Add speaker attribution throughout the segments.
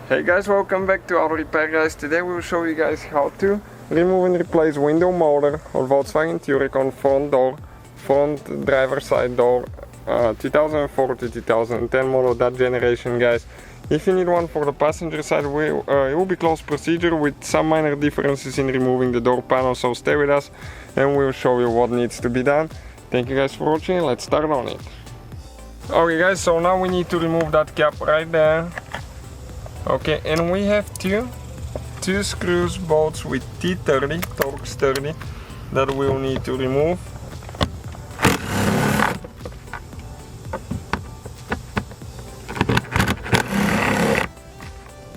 Speaker 1: Hey guys, welcome back to Auto Repair guys. Today we will show you guys how to remove and replace window motor on Volkswagen Touareg on front door, front driver side door, 2004 to 2010 model, that generation guys. If you need one for the passenger side, it will be closed procedure with some minor differences in removing the door panel, so stay with us and we will show you what needs to be done. Thank you guys for watching, let's start on it. Okay guys, so now we need to remove that cap right there. Okay, and we have two screws bolts with T30, Torx 30, that we'll need to remove.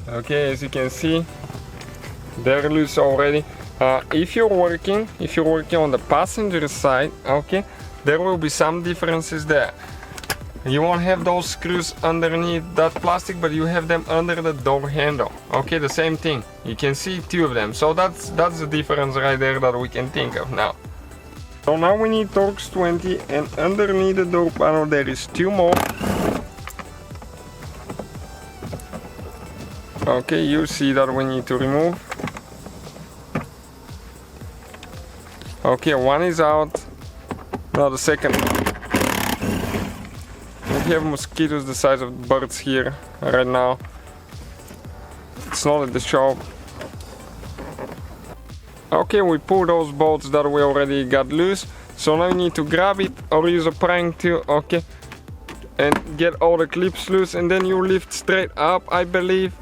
Speaker 1: Okay, as you can see, they're loose already. If you're working on the passenger side, okay, there will be some differences there. You won't have those screws underneath that plastic, but you have them under the door handle. Okay, the same thing. You can see two of them. So that's the difference right there that we can think of now. So now we need Torx 20, and underneath the door panel there is two more. Okay, you see that we need to remove. Okay, one is out. Now the second. We have mosquitoes the size of birds here right now. It's not at the shop. Okay, we pull those bolts that we already got loose. So now you need to grab it or use a prying tool, okay, and get all the clips loose, and then you lift straight up, I believe,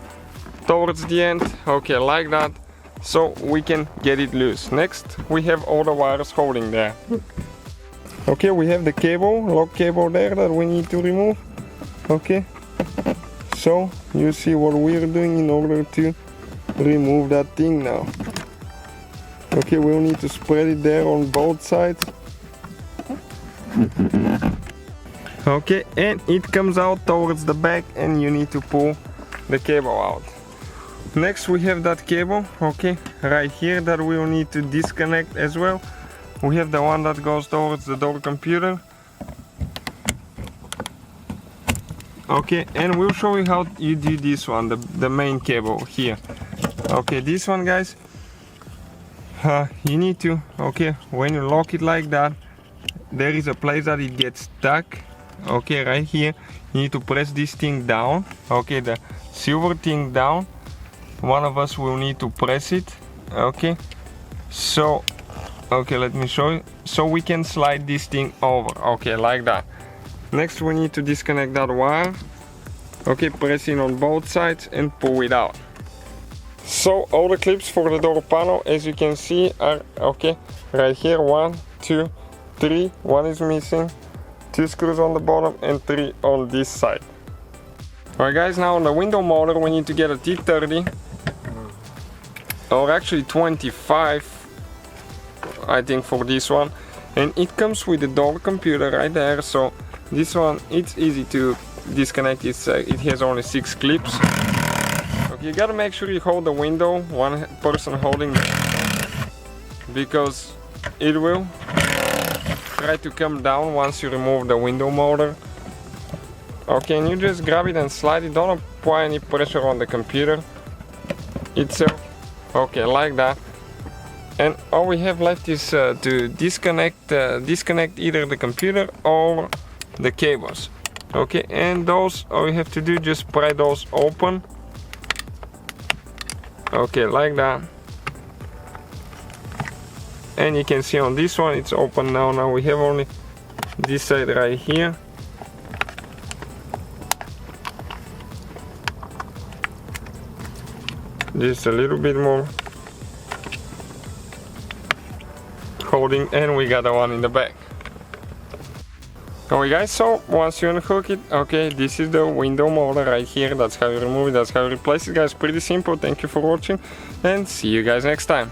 Speaker 1: towards the end. Okay, like that, so we can get it loose. Next, we have all the wires holding there. Okay, we have the cable, lock cable there that we need to remove. Okay, so you see what we're doing in order to remove that thing now. Okay, we'll need to spread it there on both sides. Okay, and it comes out towards the back and you need to pull the cable out. Next we have that cable, okay, right here, that we'll need to disconnect as well. We have the one that goes towards the door computer. Okay, and we'll show you how you do this one, the main cable here. Okay, this one guys, you need to, okay, when you lock it like that, there is a place that it gets stuck. Okay, right here, you need to press this thing down. Okay, the silver thing down. One of us will need to press it. Okay, so okay, let me show you. So we can slide this thing over, okay, like that. Next we need to disconnect that wire. Okay, press in on both sides and pull it out. So all the clips for the door panel, as you can see, are okay, right here, 1, 2, 3, one is missing, 2 screws on the bottom and 3 on this side. Alright guys, now on the window motor we need to get a T30, or actually 25, I think, for this one, and it comes with the door computer right there. So this one, it's easy to disconnect. It has only 6 clips. Okay, you gotta make sure you hold the window, one person holding, because it will try to come down once you remove the window motor. Okay, and you just grab it and slide it. Don't apply any pressure on the computer itself. Okay, like that. And all we have left is to disconnect either the computer or the cables. Okay, and those, all we have to do, just pry those open. Okay, like that. And you can see on this one it's open now. Now we have only this side right here. Just a little bit more holding, and we got the one in the back. Okay guys, so once you unhook it, okay, this is the window motor right here. That's how you remove it, that's how you replace it guys. Pretty simple. Thank you for watching and see you guys next time.